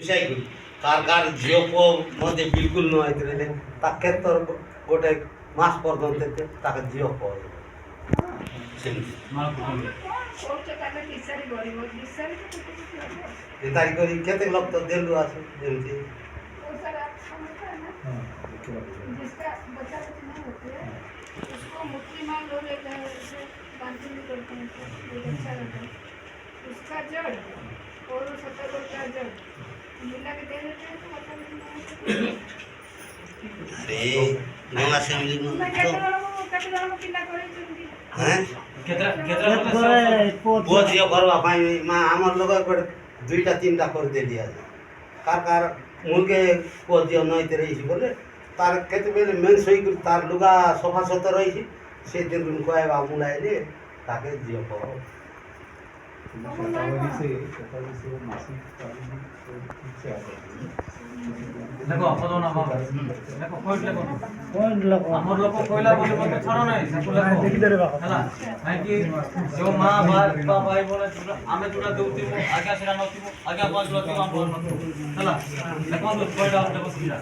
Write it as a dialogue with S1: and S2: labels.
S1: विषय कार झील पुओ मध्य बिल्कुल न आइतले ताके तर गोटे मास पर्यंत ताके झील पुओ तारीख करी केते लोग तो देलु आसे जेमती
S2: जिसका बच्चा नहीं होते हैं उसको मुट्ठी मार लो लेते हैं उसे बांधने में करते हैं तो अच्छा रहता है उसका जड़ और 70 का जड़ मिला के दे देते हैं तो बच्चा नहीं
S1: अरे गंगा से मिली
S2: तो केतना लोग किला करे चुंदी
S1: हैं
S3: केतरा
S1: पुओ झील करवा पाई मा हमर लोग दुईटा तीनटा कर दे दिया कार मुर्गे पुओ झील नई तेरे इसी बोले तार केते बेले मेन सही कर तार लुगा सफा सतर रही से दिन रुम कोएबा मुलाइले ताके झील को
S4: देखो पदो ना बाबा देखो पॉइंट लगो हमर लोग कोइला बोले बोले छाड़ो नहीं सब लोग देखि दे रे बाबा हला है कि जो मां बाप भाई बोले आमे जुड़ा देउती मो आज्ञा सेरा नती मो आज्ञा पास लती हम बोल हला देखो तो कोइला देखो सीधा